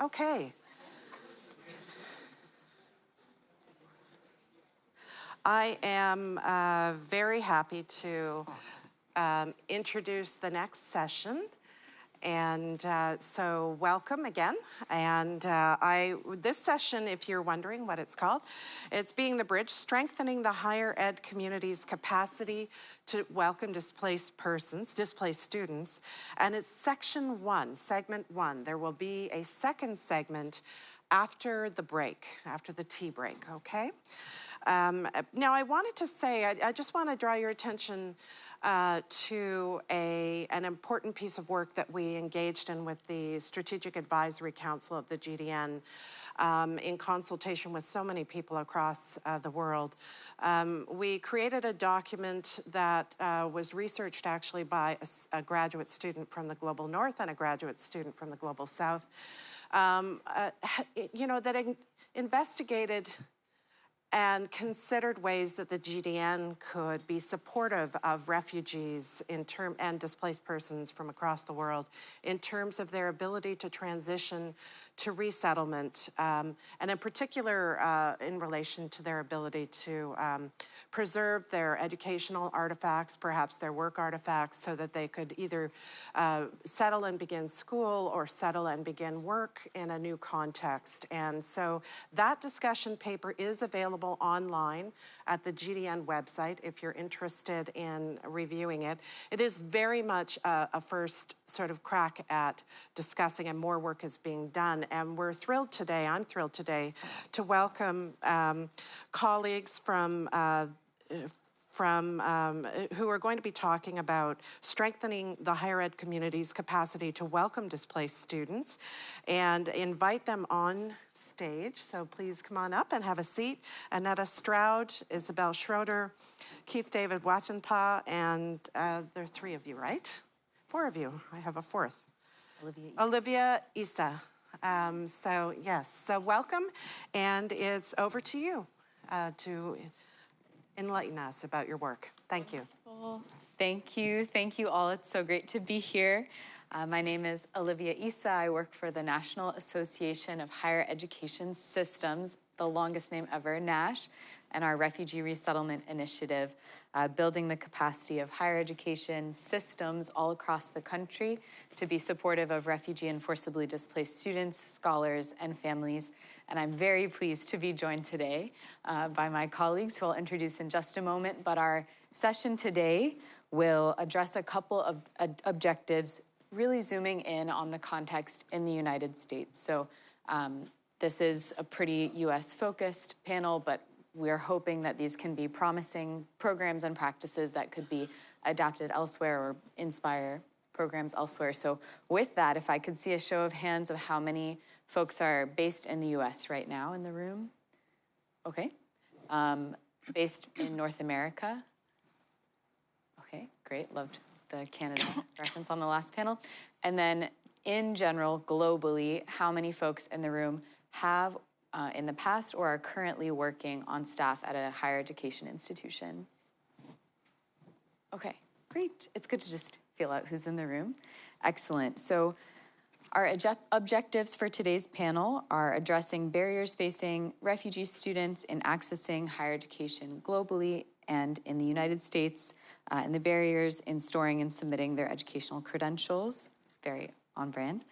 Okay. I am very happy to introduce the next session. And so welcome again. And this session, if you're wondering what it's called, it's Being the Bridge, Strengthening the Higher Ed Community's Capacity to Welcome Displaced Persons, Displaced Students. And it's section 1, segment 1. There will be a second segment after the break, after the tea break, okay? Now, I wanted to say, I just want to draw your attention to an important piece of work that we engaged in with the Strategic Advisory Council of the GDN in consultation with so many people across the world. We created a document that was researched actually by a graduate student from the Global North and a graduate student from the Global South, you know, that investigated and considered ways that the GDN could be supportive of refugees and displaced persons from across the world in terms of their ability to transition to resettlement, and in particular in relation to their ability to preserve their educational artifacts, perhaps their work artifacts, so that they could either settle and begin school or settle and begin work in a new context. And so that discussion paper is available online at the GDN website if you're interested in reviewing it. It is very much a first sort of crack at discussing, and more work is being done. And we're thrilled today, I'm thrilled today, to welcome colleagues from who are going to be talking about strengthening the higher ed community's capacity to welcome displaced students, and invite them on stage. So please come on up and have a seat. Annetta Stroud, Isabel Schroeder, Keith David Wachenpa, and there are 3 of you, right? 4 of you. I have a 4th. Olivia Issa. So yes, so welcome, and it's over to you to enlighten us about your work. Thank you. Thank you all. It's so great to be here. My name is Olivia Issa. I work for the National Association of Higher Education Systems, the longest name ever, NASH, and our Refugee Resettlement Initiative, building the capacity of higher education systems all across the country to be supportive of refugee and forcibly displaced students, scholars, and families. And I'm very pleased to be joined today by my colleagues, who I'll introduce in just a moment. But our session today will address a couple of objectives, really zooming in on the context in the United States. So this is a pretty US-focused panel, but we're hoping that these can be promising programs and practices that could be adapted elsewhere or inspire programs elsewhere. So with that, if I could see a show of hands of how many folks are based in the US right now in the room. Okay. Based in North America. Okay, great, loved the Canada reference on the last panel. And then in general, globally, how many folks in the room have in the past or are currently working on staff at a higher education institution? Okay, great. It's good to just feel out who's in the room. Excellent. So our objectives for today's panel are addressing barriers facing refugee students in accessing higher education globally and in the United States, and the barriers in storing and submitting their educational credentials, very on brand.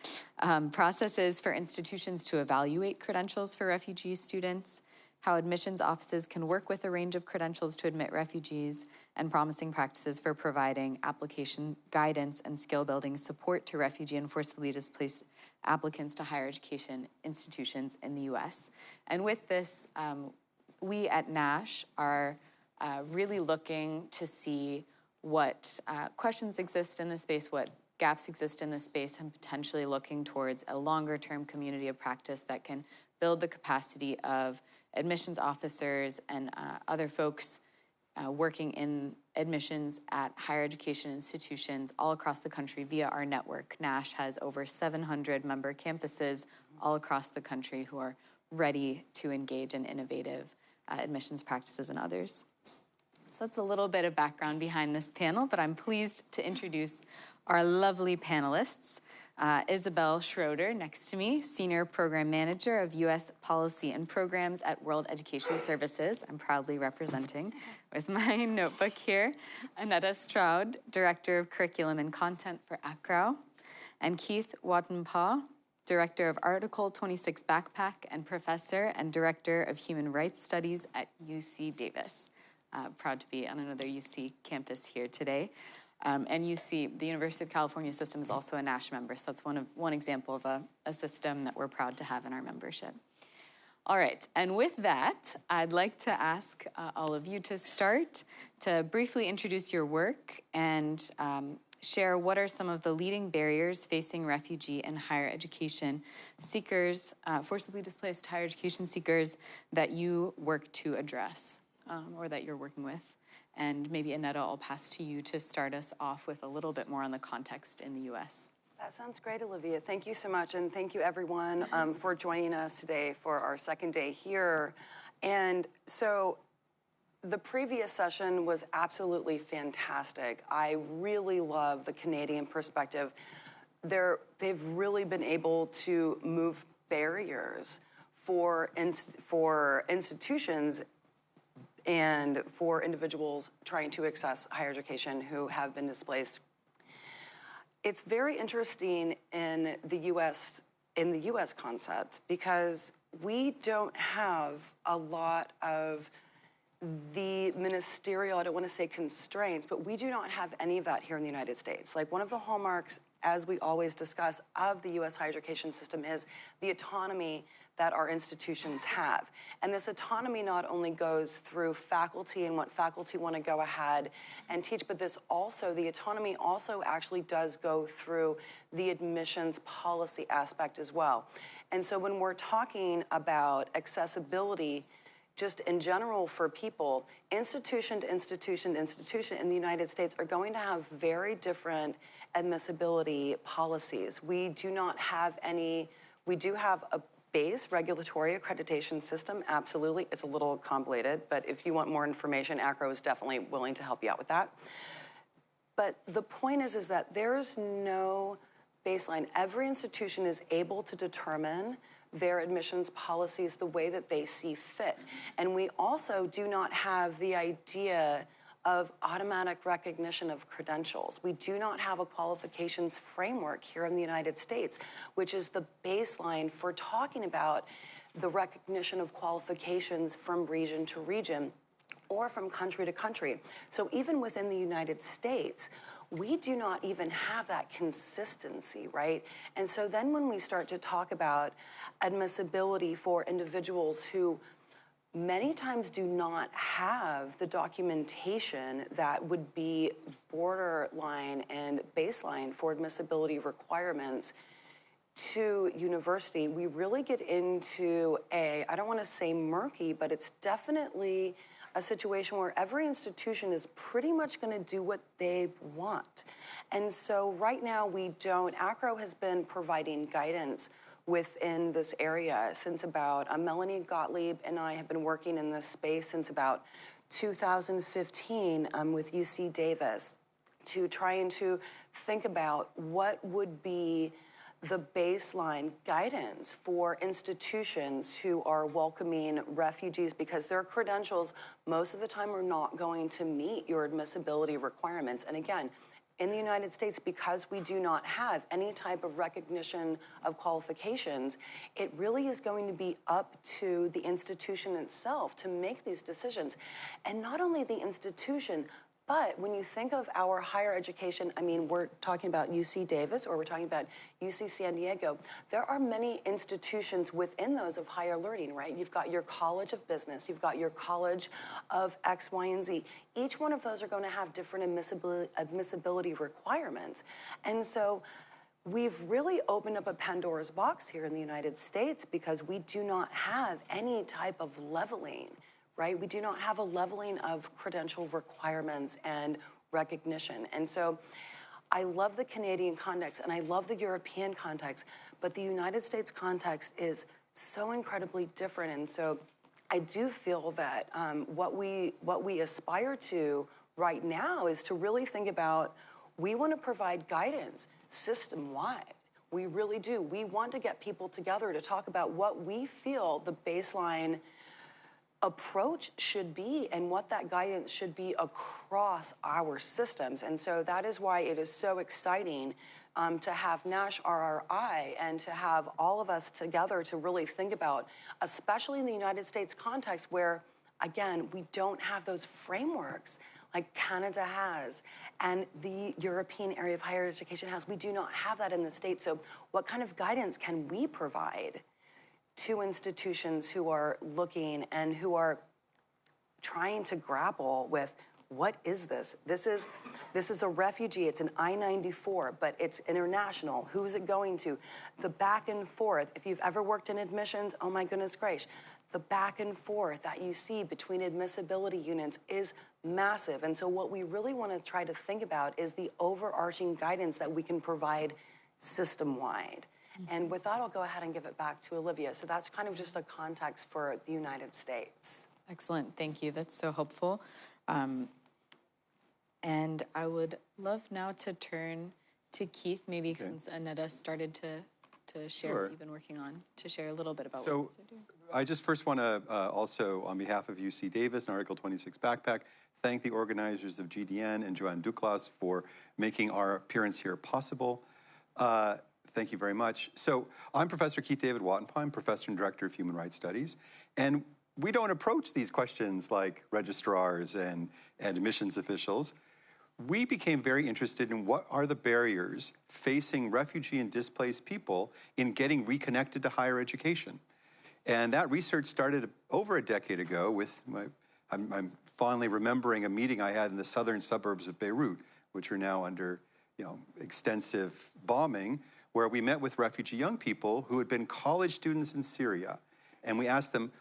Processes for institutions to evaluate credentials for refugee students, how admissions offices can work with a range of credentials to admit refugees, and promising practices for providing application guidance and skill building support to refugee and forcibly displaced applicants to higher education institutions in the US. And with this, we at NASH are really looking to see what questions exist in the space, what gaps exist in the space, and potentially looking towards a longer-term community of practice that can build the capacity of admissions officers and other folks working in admissions at higher education institutions all across the country via our network. NASH has over 700 member campuses all across the country who are ready to engage in innovative admissions practices and others. So that's a little bit of background behind this panel, but I'm pleased to introduce our lovely panelists. Isabel Schroeder, next to me, Senior Program Manager of U.S. Policy and Programs at World Education Services. I'm proudly representing with my notebook here. Annetta Stroud, Director of Curriculum and Content for ACRO. And Keith Wattenpaugh, Director of Article 26 Backpack and Professor and Director of Human Rights Studies at UC Davis. Proud to be on another UC campus here today. And UC, the University of California system, is also a NASH member, so that's one example of a system that we're proud to have in our membership. All right, and with that, I'd like to ask all of you to start to briefly introduce your work and share what are some of the leading barriers facing refugee and higher education seekers, forcibly displaced higher education seekers that you work to address or that you're working with. And maybe Annetta, I'll pass to you to start us off with a little bit more on the context in the US. That sounds great, Olivia. Thank you so much, and thank you everyone for joining us today for our second day here. And so the previous session was absolutely fantastic. I really love the Canadian perspective. They've really been able to move barriers for institutions and for individuals trying to access higher education who have been displaced. It's very interesting in the US concept because we don't have a lot of the ministerial, I don't want to say constraints, but we do not have any of that here in the United States. Like, one of the hallmarks, as we always discuss, of the US higher education system is the autonomy that our institutions have. And this autonomy not only goes through faculty and what faculty want to go ahead and teach, but the autonomy also actually does go through the admissions policy aspect as well. And so when we're talking about accessibility, just in general for people, institution to institution to institution in the United States are going to have very different admissibility policies. We do have a base regulatory accreditation system, absolutely. It's a little convoluted, but if you want more information, ACRO is definitely willing to help you out with that. But the point is that there's no baseline. Every institution is able to determine their admissions policies the way that they see fit. And we also do not have the idea of automatic recognition of credentials. We do not have a qualifications framework here in the United States, which is the baseline for talking about the recognition of qualifications from region to region or from country to country. So even within the United States, we do not even have that consistency, right? And so then when we start to talk about admissibility for individuals who many times do not have the documentation that would be borderline and baseline for admissibility requirements to university, we really get into I don't want to say murky, but it's definitely a situation where every institution is pretty much going to do what they want. And so right now ACRO has been providing guidance within this area since about, Melanie Gottlieb and I have been working in this space since about 2015 with UC Davis to trying to think about what would be the baseline guidance for institutions who are welcoming refugees, because their credentials most of the time are not going to meet your admissibility requirements. And again, in the United States, because we do not have any type of recognition of qualifications, it really is going to be up to the institution itself to make these decisions. And not only the institution, but when you think of our higher education, I mean, we're talking about UC Davis or we're talking about UC San Diego, there are many institutions within those of higher learning, right? You've got your College of Business, you've got your College of X, Y, and Z. Each one of those are going to have different admissibility requirements. And so we've really opened up a Pandora's box here in the United States because we do not have any type of leveling, right? We do not have a leveling of credential requirements and recognition. And so I love the Canadian context and I love the European context, but the United States context is so incredibly different. And so I do feel that what we aspire to right now is to really think about, we want to provide guidance system-wide. We really do. We want to get people together to talk about what we feel the baseline approach should be and what that guidance should be across our systems. And so that is why it is so exciting to have NASH RRI and to have all of us together to really think about, especially in the United States context where, again, we don't have those frameworks like Canada has and the European area of higher education has. We do not have that in the States. So what kind of guidance can we provide to institutions who are looking and who are trying to grapple with, what is this? This is a refugee, it's an I-94, but it's international. Who's it going to? The back and forth, if you've ever worked in admissions, oh my goodness gracious, the back and forth that you see between admissibility units is massive. And so what we really want to try to think about is the overarching guidance that we can provide system-wide. And with that, I'll go ahead and give it back to Olivia. So that's kind of just a context for the United States. Excellent, thank you. That's so helpful. And I would love now to turn to Keith, maybe since Annetta started to share what you've been working on, to share a little bit about what you guys are doing. I just first want to also, on behalf of UC Davis and Article 26 Backpack, thank the organizers of GDN and Joanne Duclas for making our appearance here possible. Thank you very much. So I'm Professor Keith David Wattenpaugh. I'm Professor and Director of Human Rights Studies. And we don't approach these questions like registrars and admissions officials. We became very interested in what are the barriers facing refugee and displaced people in getting reconnected to higher education. And that research started over a decade ago with I'm fondly remembering a meeting I had in the southern suburbs of Beirut, which are now under extensive bombing, where we met with refugee young people who had been college students in Syria. And we asked them,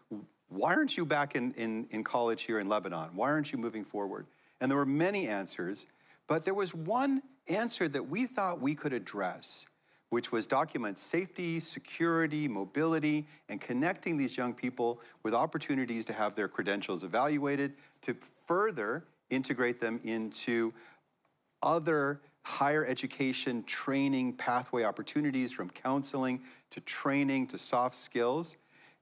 why aren't you back in college here in Lebanon? Why aren't you moving forward? And there were many answers, but there was one answer that we thought we could address, which was document safety, security, mobility, and connecting these young people with opportunities to have their credentials evaluated, to further integrate them into other higher education training pathway opportunities, from counseling to training to soft skills.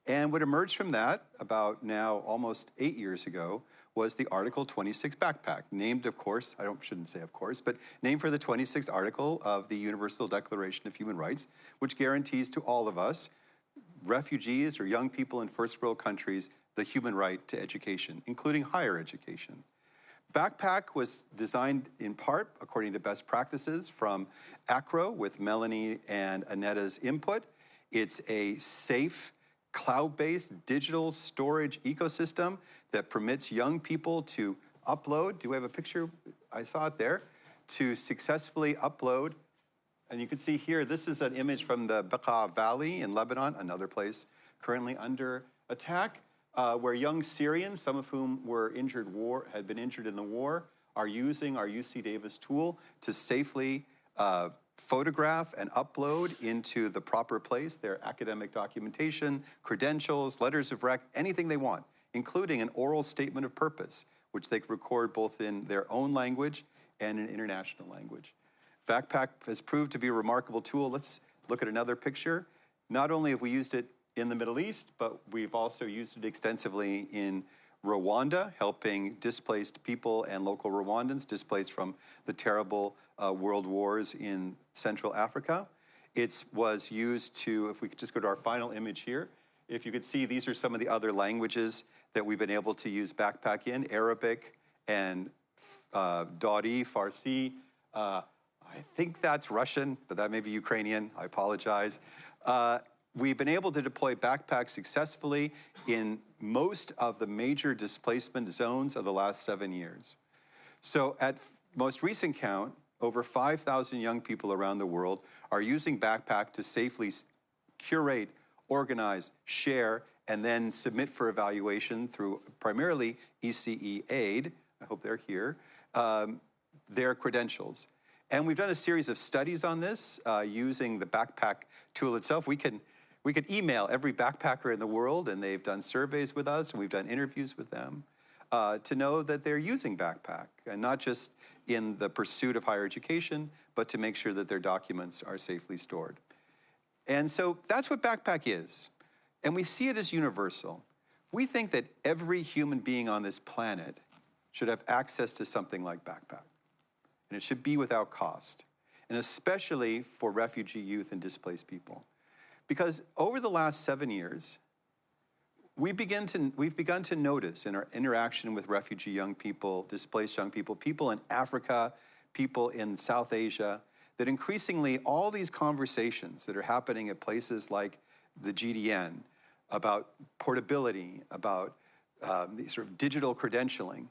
And what emerged from that about now almost 8 years ago was the Article 26 Backpack, named, of course, shouldn't say of course, but named for the 26th article of the Universal Declaration of Human Rights, which guarantees to all of us, refugees or young people in first world countries, the human right to education, including higher education. Backpack was designed in part according to best practices from ACRO with Melanie and Annetta's input. It's a safe, cloud-based digital storage ecosystem that permits young people to upload. Do we have a picture? I saw it there. To successfully upload. And you can see here, this is an image from the Bekaa Valley in Lebanon, another place currently under attack, where young Syrians, some of whom were had been injured in the war, are using our UC Davis tool to safely photograph and upload into the proper place their academic documentation, credentials, letters of rec, anything they want, including an oral statement of purpose, which they can record both in their own language and in international language. Backpack has proved to be a remarkable tool. Let's look at another picture. Not only have we used it in the Middle East, but we've also used it extensively in Rwanda, helping displaced people and local Rwandans displaced from the terrible world wars in Central Africa. It was used to, if we could just go to our final image here, if you could see, these are some of the other languages that we've been able to use Backpack in, Arabic and Dari, Farsi. I think that's Russian, but that may be Ukrainian, I apologize. We've been able to deploy Backpack successfully in most of the major displacement zones of the last 7 years. So at most recent count, over 5,000 young people around the world are using Backpack to safely curate, organize, share, and then submit for evaluation through primarily ECE aid, I hope they're here, their credentials. And we've done a series of studies on this using the Backpack tool itself. We could email every backpacker in the world, and they've done surveys with us, and we've done interviews with them to know that they're using Backpack, and not just in the pursuit of higher education, but to make sure that their documents are safely stored. And so that's what Backpack is. And we see it as universal. We think that every human being on this planet should have access to something like Backpack. And it should be without cost, and especially for refugee youth and displaced people. Because over the last 7 years, we've begun to notice in our interaction with refugee young people, displaced young people, people in Africa, people in South Asia, that increasingly all these conversations that are happening at places like the GDN about portability, about the sort of digital credentialing,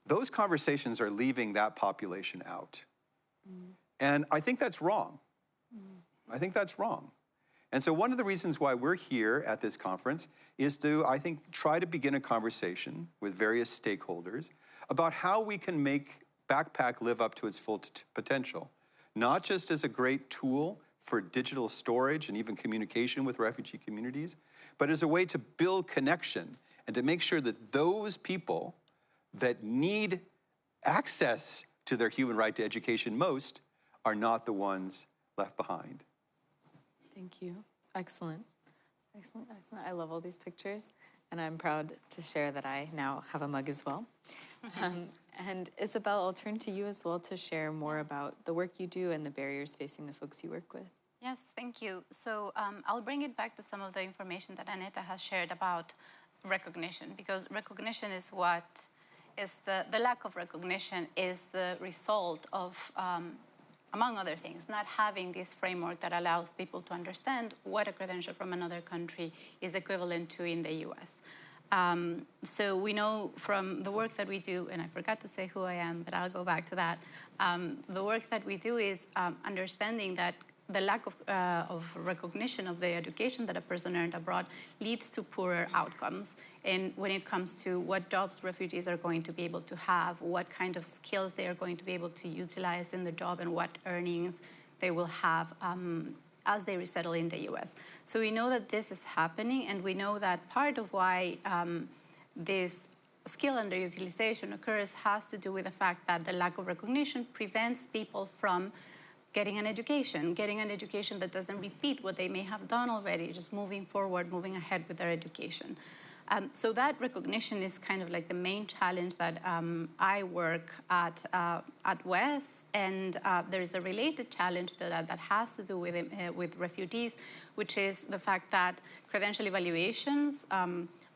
those conversations are leaving that population out. And I think that's wrong. I think that's wrong. And so one of the reasons why we're here at this conference is to, I think, try to begin a conversation with various stakeholders about how we can make Backpack live up to its full potential, not just as a great tool for digital storage and even communication with refugee communities, but as a way to build connection and to make sure that those people that need access to their human right to education most are not the ones left behind. Thank you. Excellent. Excellent, excellent. I love all these pictures, and I'm proud to share that I now have a mug as well. And Isabel, I'll turn to you as well to share more about the work you do and the barriers facing the folks you work with. Yes, thank you. So I'll bring it back to some of the information that Aneta has shared about recognition, because recognition is what is the lack of recognition is the result of, among other things, not having this framework that allows people to understand what a credential from another country is equivalent to in the US. So we know from the work that we do, and I forgot to say who I am, but I'll go back to that. The work that we do is understanding that the lack of recognition of the education that a person earned abroad leads to poorer outcomes. And when it comes to what jobs refugees are going to be able to have, what kind of skills they are going to be able to utilize in the job, and what earnings they will have as they resettle in the US. So we know that this is happening, and we know that part of why this skill underutilization occurs has to do with the fact that the lack of recognition prevents people from getting an education that doesn't repeat what they may have done already, just moving forward, moving ahead with their education. So that recognition is kind of like the main challenge that I work at WES, and there's a related challenge that has to do with refugees, which is the fact that credential evaluations,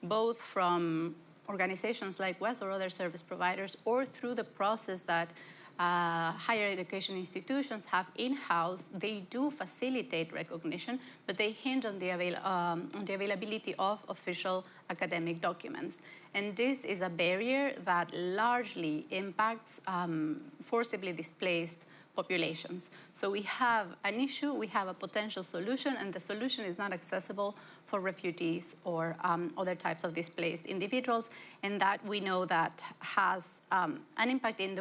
both from organizations like WES or other service providers, or through the process that higher education institutions have in-house, they do facilitate recognition, but they hinge on the availability of official academic documents. And this is a barrier that largely impacts forcibly displaced populations. So we have an issue, we have a potential solution, and the solution is not accessible for refugees or other types of displaced individuals, and that we know that has an impact in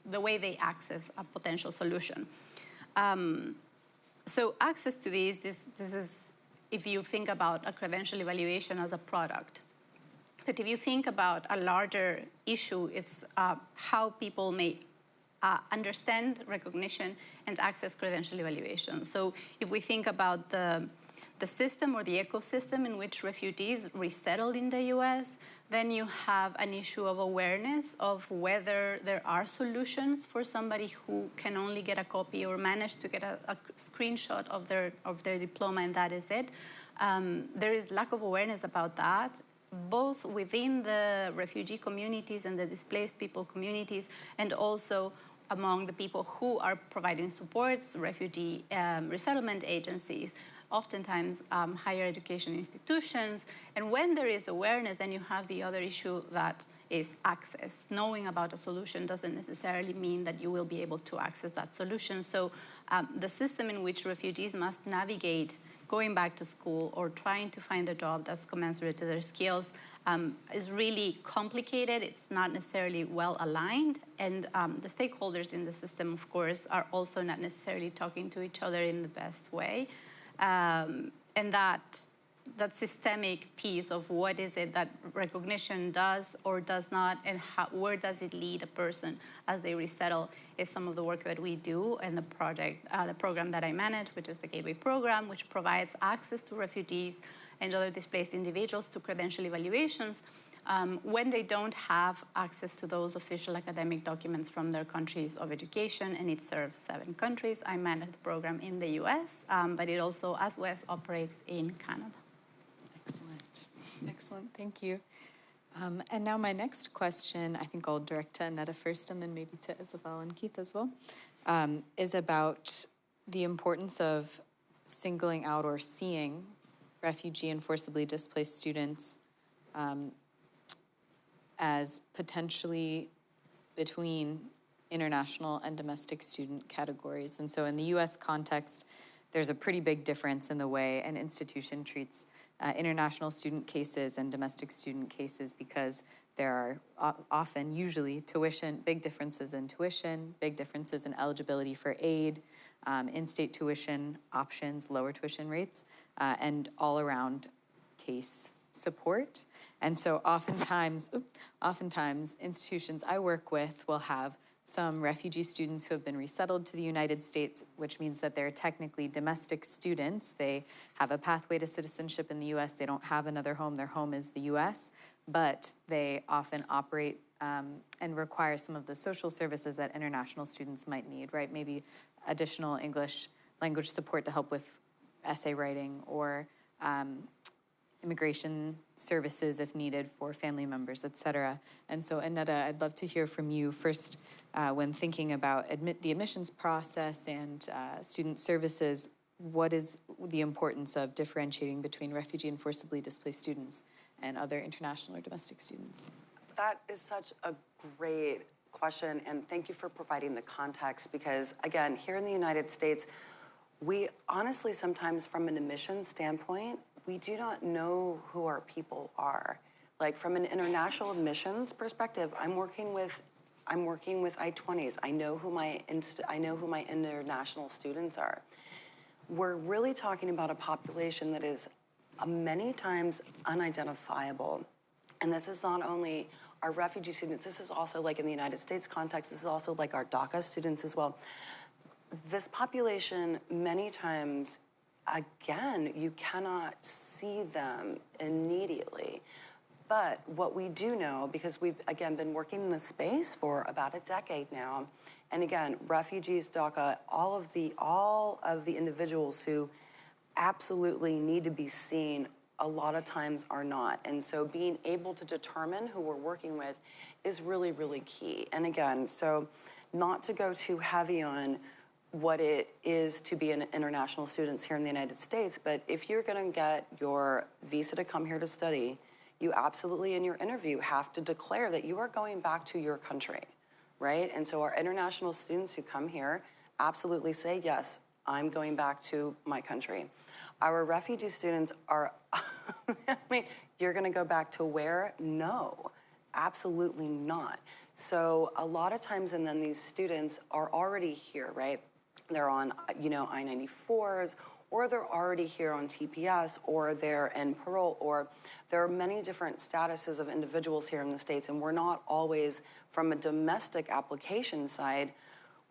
the way they access a potential solution. So access to this is, if you think about a credential evaluation as a product. But if you think about a larger issue, it's how people may understand recognition and access credential evaluation. So if we think about the system or the ecosystem in which refugees resettle in the US, then you have an issue of awareness of whether there are solutions for somebody who can only get a copy or manage to get a screenshot of their diploma, and that is it. There is lack of awareness about that, both within the refugee communities and the displaced people communities, and also among the people who are providing supports, refugee resettlement agencies, oftentimes higher education institutions. And when there is awareness, then you have the other issue that is access. Knowing about a solution doesn't necessarily mean that you will be able to access that solution. So the system in which refugees must navigate going back to school or trying to find a job that's commensurate to their skills is really complicated. It's not necessarily well aligned. And the stakeholders in the system, of course, are also not necessarily talking to each other in the best way. And that that systemic piece of what is it that recognition does or does not, and where does it lead a person as they resettle, is some of the work that we do in the project, the program that I manage, which is the Gateway Program, which provides access to refugees and other displaced individuals to credential evaluations when they don't have access to those official academic documents from their countries of education, and it serves 7 countries. I manage the program in the US, but it also, as WES, operates in Canada. Excellent. Excellent. Thank you. And now my next question, I think I'll direct to Annetta first and then maybe to Isabel and Keith as well, is about the importance of singling out or seeing refugee and forcibly displaced students as potentially between international and domestic student categories. And so in the US context, there's a pretty big difference in the way an institution treats international student cases and domestic student cases, because there are often, usually, big differences in tuition, big differences in eligibility for aid, in-state tuition options, lower tuition rates, and all-around case support. And so oftentimes institutions I work with will have some refugee students who have been resettled to the United States, which means that they're technically domestic students. They have a pathway to citizenship in the US. They don't have another home. Their home is the US, but they often operate and require some of the social services that international students might need, right? Maybe additional English language support to help with essay writing, or immigration services if needed for family members, et cetera. And so, Annetta, I'd love to hear from you first when thinking about the admissions process and student services. What is the importance of differentiating between refugee and forcibly displaced students and other international or domestic students? That is such a great question, and thank you for providing the context, because, again, here in the United States, we honestly sometimes, from an admissions standpoint, we do not know who our people are. Like, from an international admissions perspective, I'm working with I-20s. I know who my international students are. We're really talking about a population that is many times unidentifiable. And this is not only our refugee students, this is also, like in the United States context, this is also like our DACA students as well. This population, many times, again, you cannot see them immediately. But what we do know, because we've, again, been working in this space for about a decade now, and again, refugees, DACA, all of the individuals who absolutely need to be seen, a lot of times are not. And so being able to determine who we're working with is really, really key. And again, so not to go too heavy on what it is to be an international student here in the United States, but if you're gonna get your visa to come here to study, you absolutely in your interview have to declare that you are going back to your country, right? And so our international students who come here absolutely say, yes, I'm going back to my country. Our refugee students are, I mean, you're gonna go back to where? No, absolutely not. So a lot of times, and then these students are already here, right? They're on, I-94s, or they're already here on TPS, or they're in parole, or there are many different statuses of individuals here in the States, and we're not always, from a domestic application side,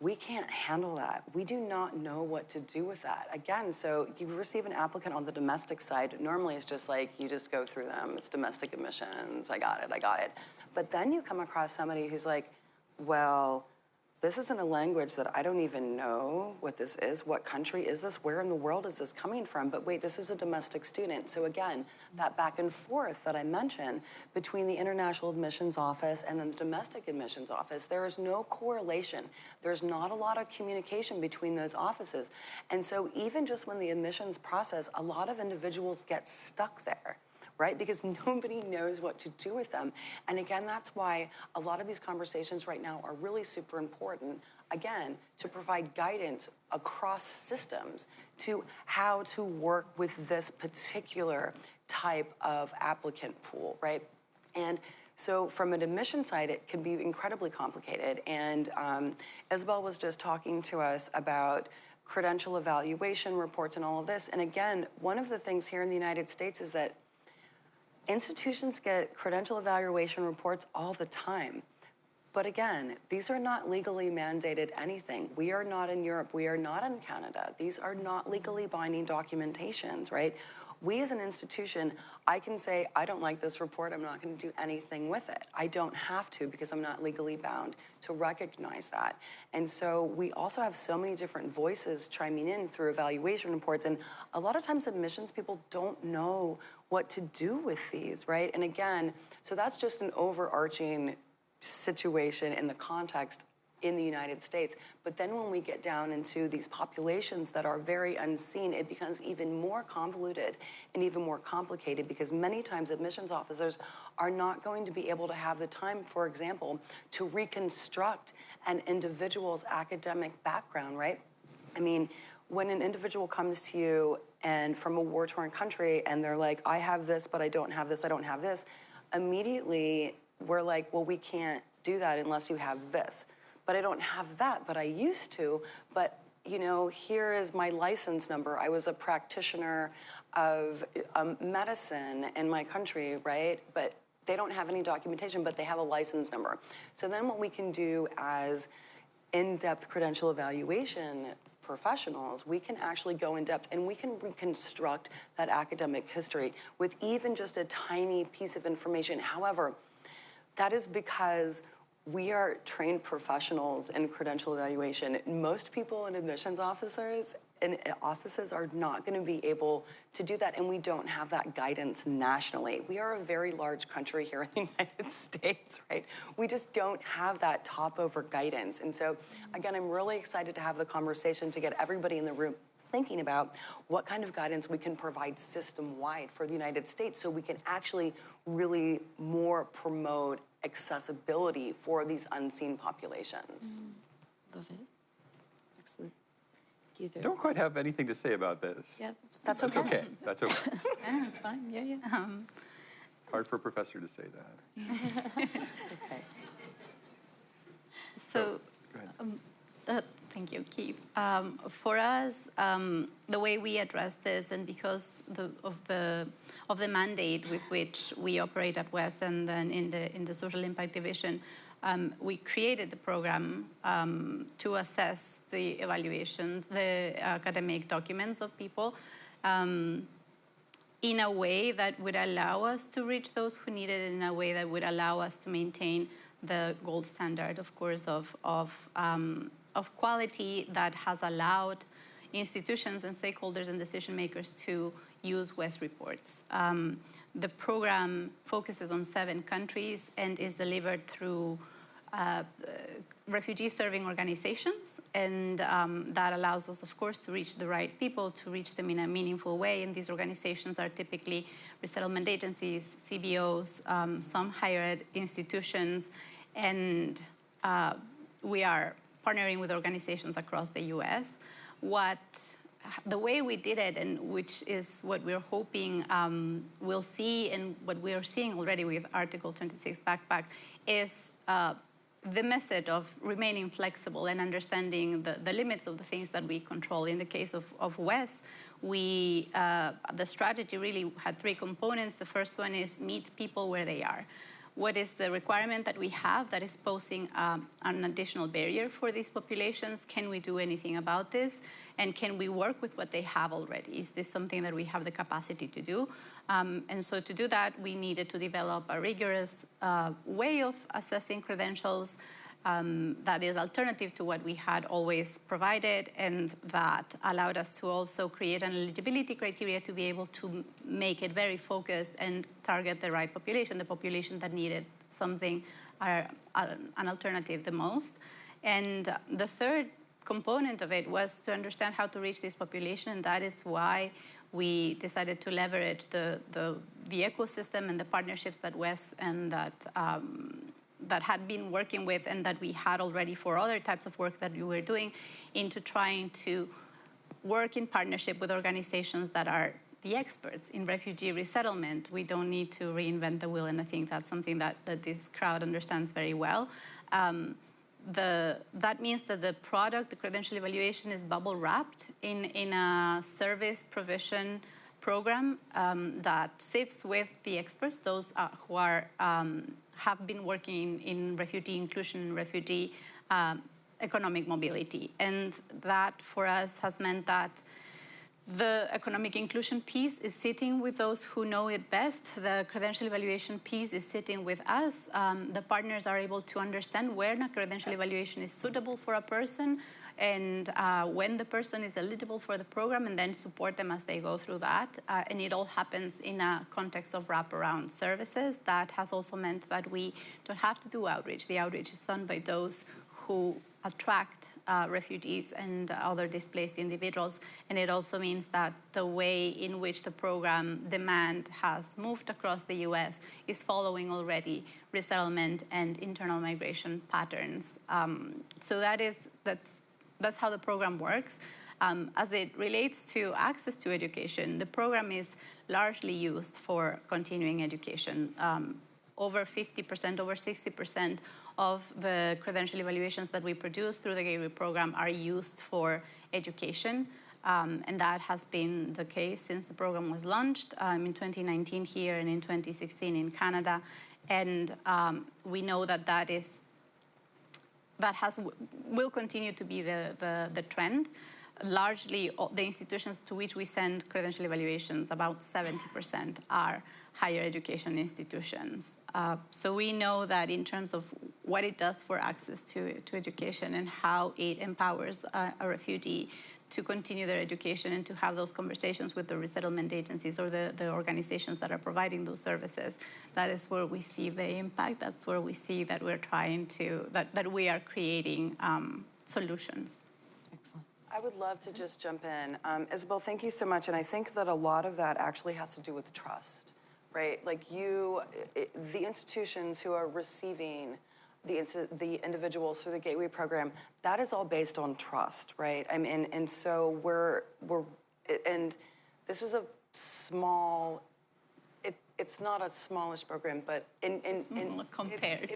we can't handle that. We do not know what to do with that. Again, so you receive an applicant on the domestic side, normally it's just like, you just go through them, it's domestic admissions, I got it. But then you come across somebody who's like, well, this isn't a language that I don't even know what this is. What country is this? Where in the world is this coming from? But wait, this is a domestic student. So again, that back and forth that I mentioned between the International Admissions Office and then the Domestic Admissions Office, there is no correlation. There's not a lot of communication between those offices. And so even just when the admissions process, a lot of individuals get stuck there, right? Because nobody knows what to do with them. And again, that's why a lot of these conversations right now are really super important, again, to provide guidance across systems to how to work with this particular type of applicant pool, right? And so from an admission side, it can be incredibly complicated. And Isabel was just talking to us about credential evaluation reports and all of this. And again, one of the things here in the United States is that institutions get credential evaluation reports all the time. But again, these are not legally mandated anything. We are not in Europe. We are not in Canada. These are not legally binding documentations, right? We as an institution, I can say, I don't like this report. I'm not going to do anything with it. I don't have to because I'm not legally bound to recognize that. And so we also have so many different voices chiming in through evaluation reports. And a lot of times admissions people don't know what to do with these, right? And again, so that's just an overarching situation in the context in the United States. But then when we get down into these populations that are very unseen, it becomes even more convoluted and even more complicated because many times admissions officers are not going to be able to have the time, for example, to reconstruct an individual's academic background, right? I mean, when an individual comes to you and from a war-torn country and they're like, I have this, but I don't have this, I don't have this, immediately we're like, well, we can't do that unless you have this. But I don't have that, but I used to. But, you know, here is my license number. I was a practitioner of medicine in my country, right? But they don't have any documentation, but they have a license number. So then what we can do as in-depth credential evaluation professionals, we can actually go in depth and we can reconstruct that academic history with even just a tiny piece of information. However, that is because we are trained professionals in credential evaluation. Most people in admissions officers and offices are not going to be able to do that, and we don't have that guidance nationally. We are a very large country here in the United States, right? We just don't have that top-over guidance. And so, again, I'm really excited to have the conversation to get everybody in the room thinking about what kind of guidance we can provide system-wide for the United States so we can actually really more promote accessibility for these unseen populations. Love it. Excellent. Keith, I don't quite have anything to say about this. Yeah, That's That's okay. okay. That's okay. yeah, that's fine. Yeah, yeah. Hard for a professor to say that. It's okay. So, Go ahead. thank you, Keith. For us, the way we address this, and because of the mandate with which we operate at WES and then in the social impact division, we created the program to assess the evaluations, the academic documents of people, in a way that would allow us to reach those who need it, in a way that would allow us to maintain the gold standard, of course, of quality that has allowed institutions and stakeholders and decision makers to use WES reports. The program focuses on 7 countries and is delivered through refugee-serving organizations, and that allows us, of course, to reach the right people, to reach them in a meaningful way, and these organizations are typically resettlement agencies, CBOs, some higher ed institutions, and we are partnering with organizations across the US. The way we did it, and which is what we're hoping we'll see, and what we are seeing already with Article 26 Backpack, is the method of remaining flexible and understanding the limits of the things that we control. In the case of WES, the strategy really had 3 components. The first one is meet people where they are. What is the requirement that we have that is posing an additional barrier for these populations? Can we do anything about this? And can we work with what they have already? Is this something that we have the capacity to do? And so to do that, we needed to develop a rigorous way of assessing credentials that is alternative to what we had always provided, and that allowed us to also create an eligibility criteria to be able to make it very focused and target the right population, the population that needed something, an alternative the most. And the third component of it was to understand how to reach this population, and that is why we decided to leverage the ecosystem and the partnerships that WES and that had been working with and that we had already for other types of work that we were doing, into trying to work in partnership with organizations that are the experts in refugee resettlement. We don't need to reinvent the wheel, and I think that's something that this crowd understands very well. that means that the product, the credential evaluation, is bubble wrapped in a service provision program that sits with the experts, those who have been working in refugee inclusion and refugee economic mobility. And that for us has meant that the economic inclusion piece is sitting with those who know it best. The credential evaluation piece is sitting with us. The partners are able to understand when a credential evaluation is suitable for a person and when the person is eligible for the program, and then support them as they go through that. And it all happens in a context of wraparound services. That has also meant that we don't have to do outreach. The outreach is done by those who attract refugees and other displaced individuals. And it also means that the way in which the program demand has moved across the US is following already resettlement and internal migration patterns. So that's how the program works. As it relates to access to education, the program is largely used for continuing education. Over 50%, over 60% of the credential evaluations that we produce through the Gateway program are used for education. And that has been the case since the program was launched in 2019 here and in 2016 in Canada. And we know that will continue to be the trend. Largely, the institutions to which we send credential evaluations, about 70% are higher education institutions. So we know that in terms of what it does for access to education and how it empowers a refugee to continue their education and to have those conversations with the resettlement agencies or the organizations that are providing those services, that is where we see the impact. That's where we see that we're trying to, that we are creating solutions. Excellent. I would love to just jump in. Isabel, thank you so much. And I think that a lot of that actually has to do with trust, right? Like the institutions who are receiving the individuals through the Gateway program, that is all based on trust, right? I mean, and so and this is a small, it's not a smallish program, but compared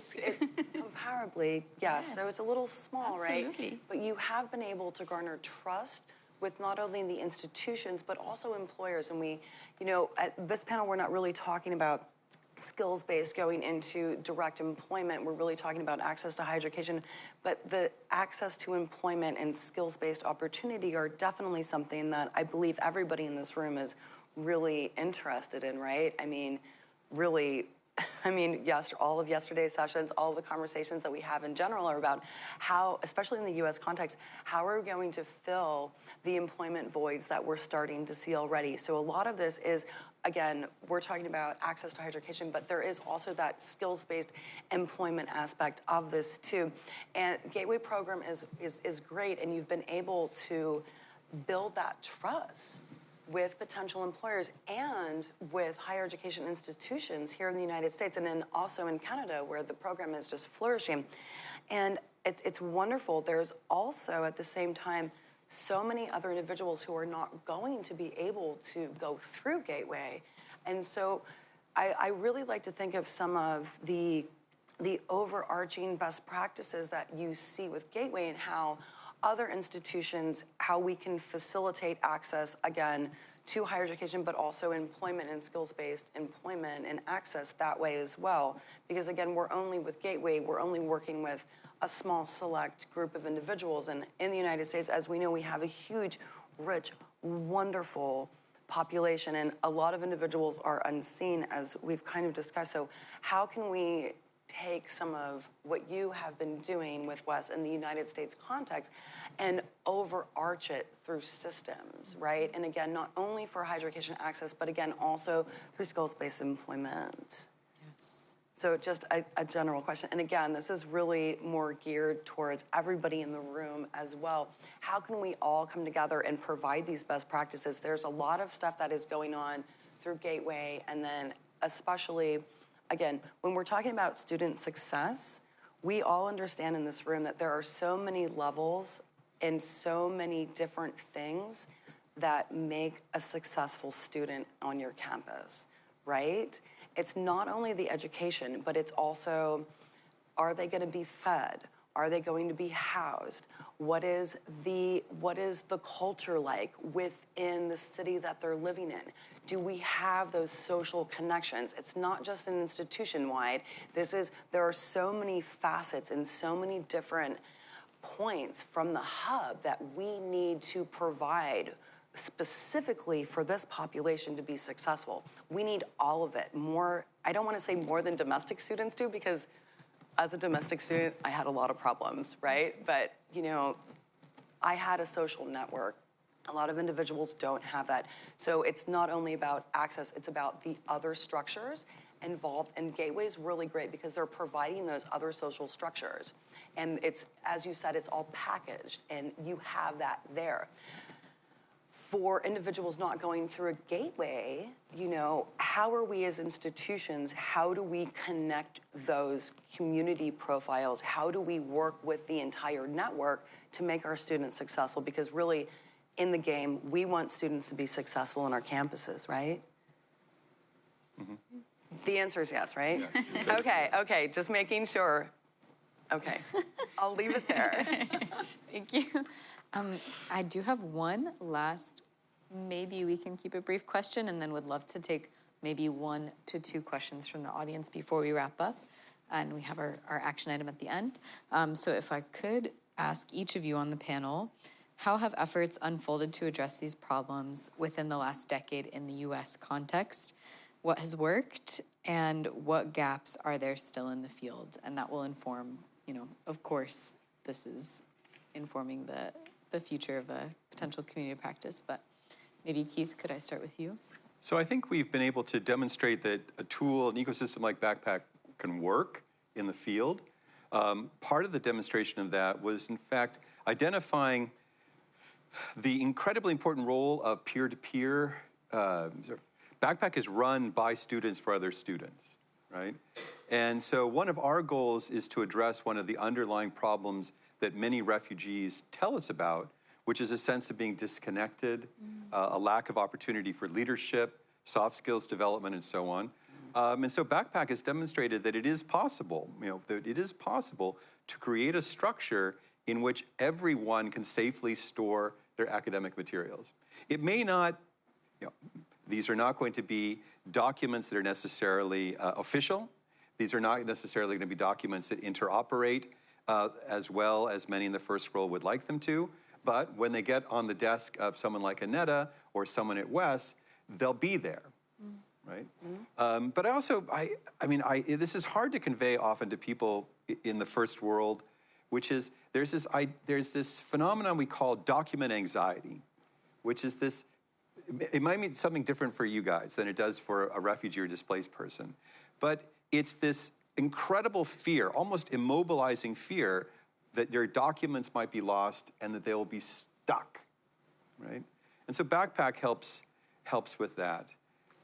comparably, yes. So it's a little small, Absolutely. Right? But you have been able to garner trust with not only the institutions, but also employers. And we, at this panel, we're not really talking about skills-based going into direct employment. We're really talking about access to higher education, but the access to employment and skills-based opportunity are definitely something that I believe everybody in this room is really interested in, right? I mean, really, yes, all of yesterday's sessions, all of the conversations that we have in general are about how, especially in the US context, how are we going to fill the employment voids that we're starting to see already? So a lot of this is, again, we're talking about access to higher education, but there is also that skills-based employment aspect of this too. And Gateway program is great, and you've been able to build that trust with potential employers and with higher education institutions here in the United States, and then also in Canada, where the program is just flourishing. And it's wonderful. There's also, at the same time, so many other individuals who are not going to be able to go through Gateway. And so I really like to think of some of the overarching best practices that you see with Gateway and how other institutions, how we can facilitate access, again, to higher education, but also employment and skills-based employment and access that way as well. Because again, with Gateway, we're only working with a small select group of individuals. And in the United States, as we know, we have a huge, rich, wonderful population, and a lot of individuals are unseen, as we've kind of discussed. So how can we take some of what you have been doing with WES in the United States context and overarch it through systems, right? And again, not only for higher education access, but again, also through skills-based employment. Yes. So just a general question. And again, this is really more geared towards everybody in the room as well. How can we all come together and provide these best practices? There's a lot of stuff that is going on through Gateway, and then especially, again, when we're talking about student success, we all understand in this room that there are so many levels and so many different things that make a successful student on your campus, right? It's not only the education, but it's also, are they gonna be fed? Are they going to be housed? What is the culture like within the city that they're living in? Do we have those social connections? It's not just an institution-wide. There are so many facets and so many different points from the hub that we need to provide specifically for this population to be successful. We need all of it. More, I don't want to say more than domestic students do, because as a domestic student, I had a lot of problems, right? But, you know, I had a social network. A lot of individuals don't have that. So it's not only about access, it's about the other structures involved. And Gateway's really great because they're providing those other social structures. And it's, as you said, it's all packaged, and you have that there. For individuals not going through a gateway, you know, how are we as institutions, how do we connect those community profiles? How do we work with the entire network to make our students successful? Because really, in the game, we want students to be successful on our campuses, right? Mm-hmm. The answer is yes, right? Yes. Okay, just making sure. Okay, I'll leave it there. Thank you. I do have one last, maybe we can keep it brief, question, and then would love to take maybe 1 to 2 questions from the audience before we wrap up. And we have our action item at the end. So if I could ask each of you on the panel, how have efforts unfolded to address these problems within the last decade in the US context? What has worked, and what gaps are there still in the field? And that will inform, you know, of course, this is informing the future of a potential community practice, but maybe Keith, could I start with you? So I think we've been able to demonstrate that a tool, an ecosystem like Backpack can work in the field. Part of the demonstration of that was, in fact, identifying the incredibly important role of peer-to-peer. Backpack is run by students for other students, right? And so one of our goals is to address one of the underlying problems that many refugees tell us about, which is a sense of being disconnected, a lack of opportunity for leadership, soft skills development, and so on. And so Backpack has demonstrated that it is possible, you know, that it is possible to create a structure in which everyone can safely store their academic materials. It may not, you know, these are not going to be documents that are necessarily official. These are not necessarily going to be documents that interoperate as well as many in the first world would like them to. But when they get on the desk of someone like Annetta or someone at WES, they'll be there, right? But I also, this is hard to convey often to people in the first world, which is there's this phenomenon we call document anxiety, which is this. It might mean something different for you guys than it does for a refugee or displaced person, but it's this incredible fear, almost immobilizing fear, that their documents might be lost and that they will be stuck, right? And so Backpack helps with that.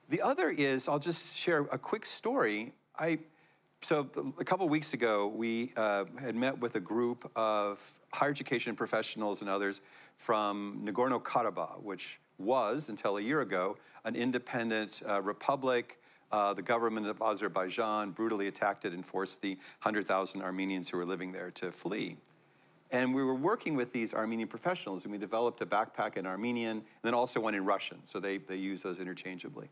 The other is, I'll just share a quick story. So a couple of weeks ago, we had met with a group of higher education professionals and others from Nagorno-Karabakh, which was, until a year ago, an independent republic. The government of Azerbaijan brutally attacked it and forced the 100,000 Armenians who were living there to flee. And we were working with these Armenian professionals, and we developed a backpack in Armenian, and then also one in Russian, so they use those interchangeably.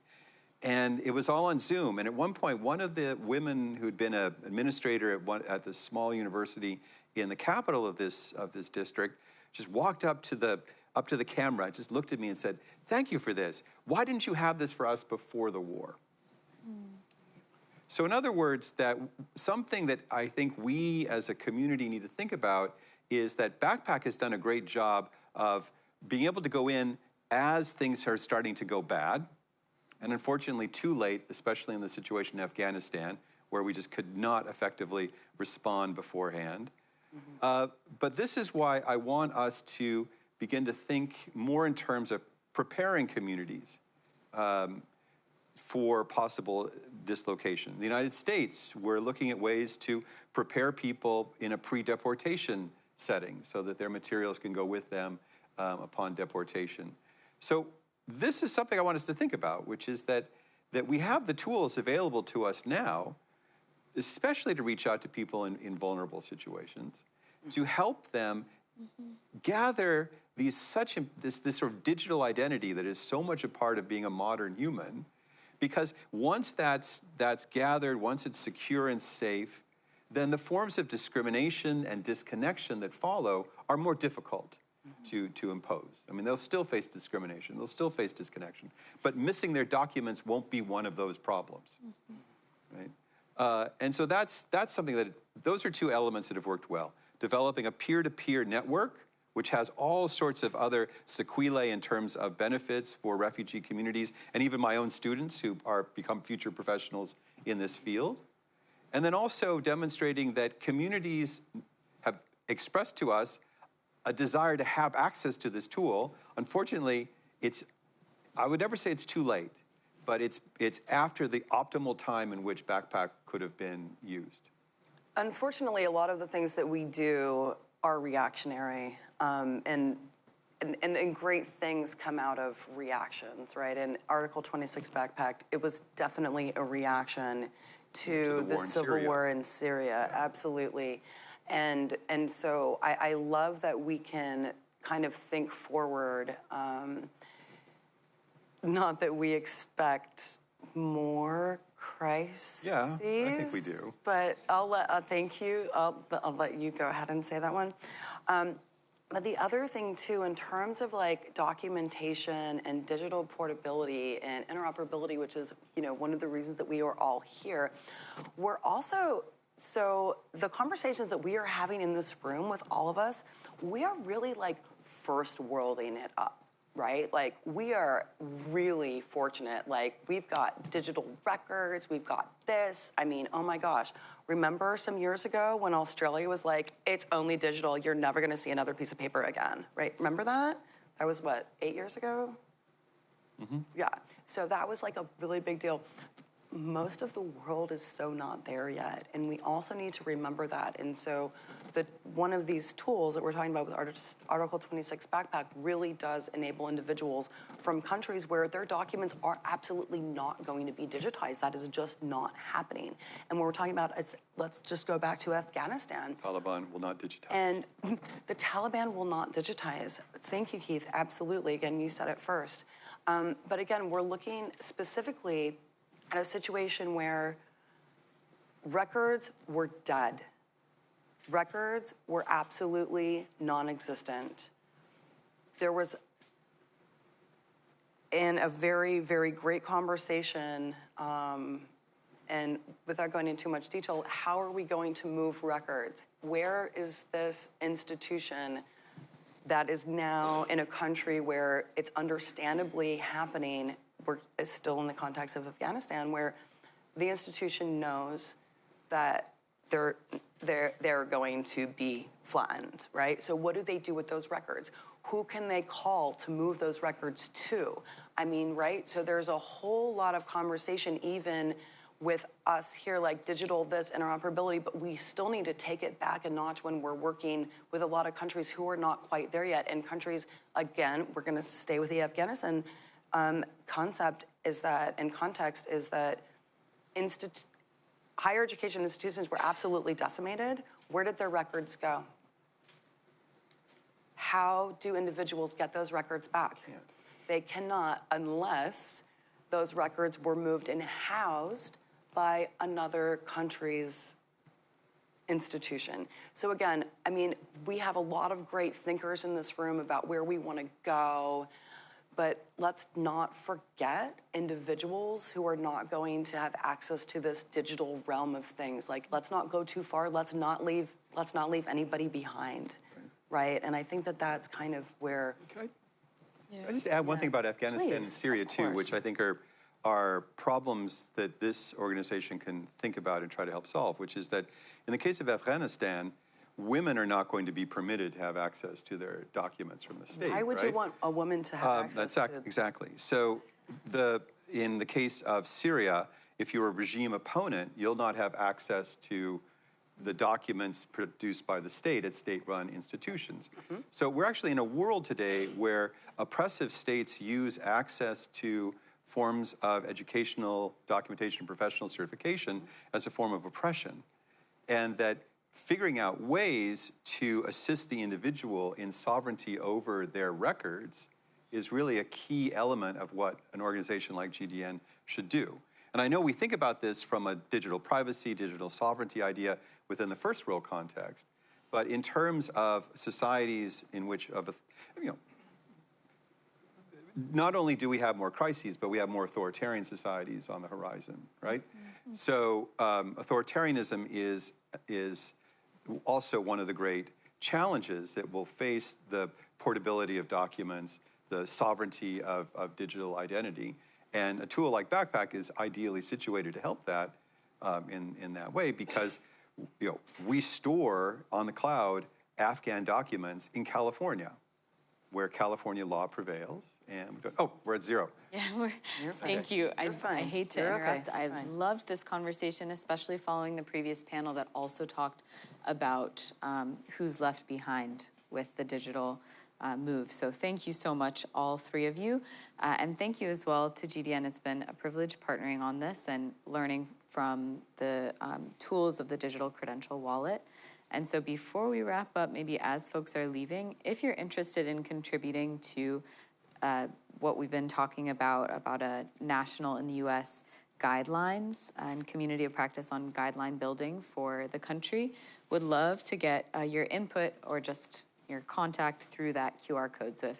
And it was all on Zoom, and at one point, one of the women who'd been an administrator at this small university in the capital of this district just walked up to the camera, just looked at me and said, "Thank you for this. Why didn't you have this for us before the war?" So in other words, that something that I think we as a community need to think about is that Backpack has done a great job of being able to go in as things are starting to go bad, and unfortunately too late, especially in the situation in Afghanistan, where we just could not effectively respond beforehand. But this is why I want us to begin to think more in terms of preparing communities for possible dislocation. In the United States, we're looking at ways to prepare people in a pre-deportation setting so that their materials can go with them upon deportation. So this is something I want us to think about, which is that we have the tools available to us now, especially to reach out to people in vulnerable situations. to help them gather this sort of digital identity that is so much a part of being a modern human, because once that's gathered, once it's secure and safe, then the forms of discrimination and disconnection that follow are more difficult to impose. I mean, they'll still face discrimination, they'll still face disconnection, but missing their documents won't be one of those problems, right? And so that's something that, those are two elements that have worked well. Developing a peer-to-peer network, which has all sorts of other sequelae in terms of benefits for refugee communities, and even my own students who become future professionals in this field. And then also demonstrating that communities have expressed to us a desire to have access to this tool. Unfortunately, I would never say it's too late, but it's after the optimal time in which Backpack could have been used. Unfortunately, a lot of the things that we do are reactionary, and great things come out of reactions, right? In Article 26 Backpack, it was definitely a reaction to the civil war in Syria, absolutely. And so I love that we can kind of think forward, not that we expect more crises. Yeah, I think we do. But thank you. I'll let you go ahead and say that one. But the other thing too, in terms of like documentation and digital portability and interoperability, which is, you know, one of the reasons that we are all here, we're also, so the conversations that we are having in this room with all of us, we are really like first worlding it up, right? Like we are really fortunate. Like we've got digital records, we've got this. I mean, oh my gosh. Remember some years ago when Australia was like, it's only digital, you're never gonna see another piece of paper again, right? Remember that? That was what, 8 years ago? Mm-hmm. Yeah, so that was like a really big deal. Most of the world is so not there yet, and we also need to remember that. And so one of these tools that we're talking about with Article 26 Backpack really does enable individuals from countries where their documents are absolutely not going to be digitized. That is just not happening. And when we're talking about, let's just go back to Afghanistan. Taliban will not digitize. And the Taliban will not digitize. Thank you, Keith, absolutely. Again, you said it first. But again, we're looking specifically at a situation where records were dead. Records were absolutely non-existent. There was, in a very, very great conversation, and without going into too much detail, how are we going to move records? Where is this institution that is now in a country where it's understandably happening? Is still in the context of Afghanistan, where the institution knows that they're going to be flattened, right? So what do they do with those records? Who can they call to move those records to? I mean, right? So there's a whole lot of conversation even with us here, like digital this, interoperability, but we still need to take it back a notch when we're working with a lot of countries who are not quite there yet. And countries, again, we're gonna stay with the Afghanistan concept is that, and context is that higher education institutions were absolutely decimated. Where did their records go? How do individuals get those records back? They cannot unless those records were moved and housed by another country's institution. So again, I mean, we have a lot of great thinkers in this room about where we want to go, but let's not forget individuals who are not going to have access to this digital realm of things. Like, let's not go too far. Let's not leave anybody behind, right? And I think that that's kind of where. Can I just add one thing about Afghanistan and Syria too, which I think are problems that this organization can think about and try to help solve, which is that in the case of Afghanistan, women are not going to be permitted to have access to their documents from the state. Why would you want a woman to have access to? Exactly. So in the case of Syria, if you're a regime opponent, you'll not have access to the documents produced by the state at state-run institutions. Mm-hmm. So we're actually in a world today where oppressive states use access to forms of educational documentation, professional certification as a form of oppression. And that figuring out ways to assist the individual in sovereignty over their records is really a key element of what an organization like GDN should do. And I know we think about this from a digital privacy, digital sovereignty idea within the first world context, but in terms of societies in which, not only do we have more crises, but we have more authoritarian societies on the horizon, right? Mm-hmm. So authoritarianism is also one of the great challenges that will face the portability of documents, the sovereignty of digital identity. And a tool like Backpack is ideally situated to help that in that way, because we store on the cloud Afghan documents in California, where California law prevails. And we go, oh, we're at 0. Yeah, thank you. I hate to interrupt. I loved this conversation, especially following the previous panel that also talked about who's left behind with the digital move. So thank you so much, all three of you. And thank you as well to GDN. It's been a privilege partnering on this and learning from the tools of the digital credential wallet. And so before we wrap up, maybe as folks are leaving, if you're interested in contributing to what we've been talking about a national in the U.S. guidelines and community of practice on guideline building for the country, would love to get your input or just your contact through that QR code. So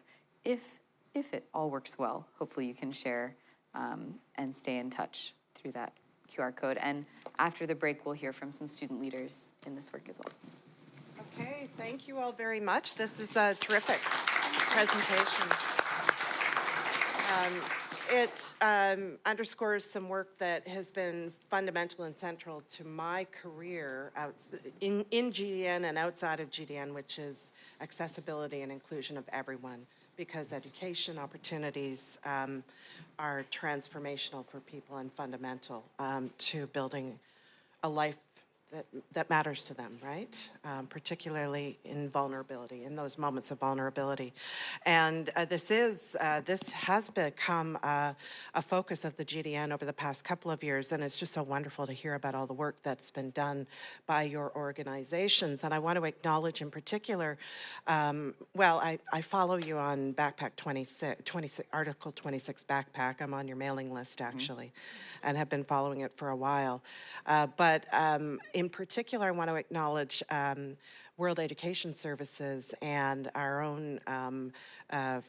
if it all works well, hopefully you can share and stay in touch through that QR code. And after the break, we'll hear from some student leaders in this work as well. Okay, thank you all very much. This is a terrific presentation. It underscores some work that has been fundamental and central to my career in GDN and outside of GDN, which is accessibility and inclusion of everyone, because education opportunities are transformational for people and fundamental to building a life that matters to them, right? Particularly in vulnerability, in those moments of vulnerability. And this has become a focus of the GDN over the past couple of years, and it's just so wonderful to hear about all the work that's been done by your organizations. And I want to acknowledge in particular, I follow you on Backpack 26, Article 26 Backpack. I'm on your mailing list, actually, and have been following it for a while. In particular, I want to acknowledge World Education Services and our own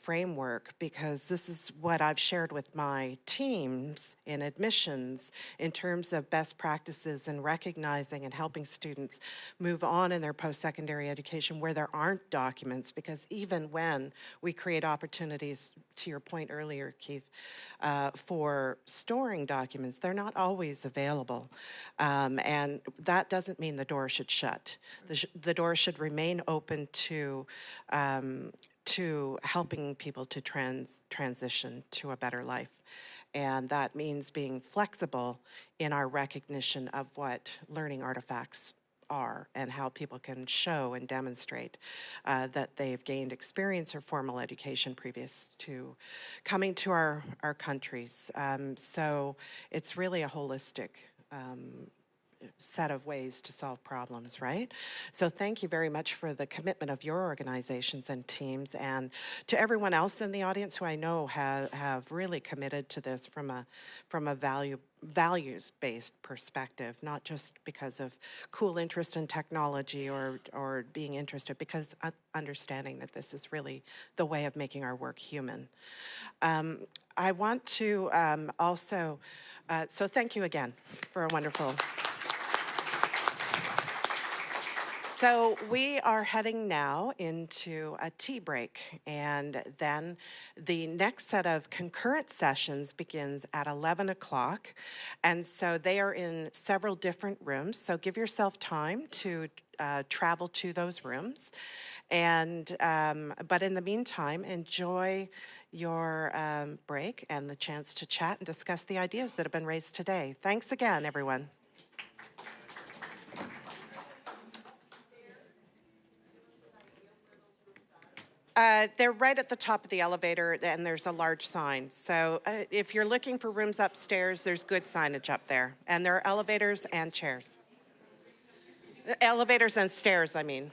framework, because this is what I've shared with my teams in admissions in terms of best practices and recognizing and helping students move on in their post-secondary education where there aren't documents, because even when we create opportunities, to your point earlier, Keith, for storing documents, they're not always available. And that doesn't mean the door should shut. The door should remain open to helping people to transition to a better life. And that means being flexible in our recognition of what learning artifacts are and how people can show and demonstrate that they've gained experience or formal education previous to coming to our countries. So it's really a holistic set of ways to solve problems, right? So thank you very much for the commitment of your organizations and teams, and to everyone else in the audience who I know have really committed to this from a values-based perspective, not just because of cool interest in technology or being interested, because understanding that this is really the way of making our work human. I want to also, so thank you again for a wonderful. So we are heading now into a tea break, and then the next set of concurrent sessions begins at 11 o'clock. And so they are in several different rooms, so give yourself time to travel to those rooms. And but in the meantime, enjoy your break and the chance to chat and discuss the ideas that have been raised today. Thanks again, everyone. They're right at the top of the elevator, and there's a large sign. So if you're looking for rooms upstairs, there's good signage up there. And there are elevators and chairs. Elevators and stairs, I mean.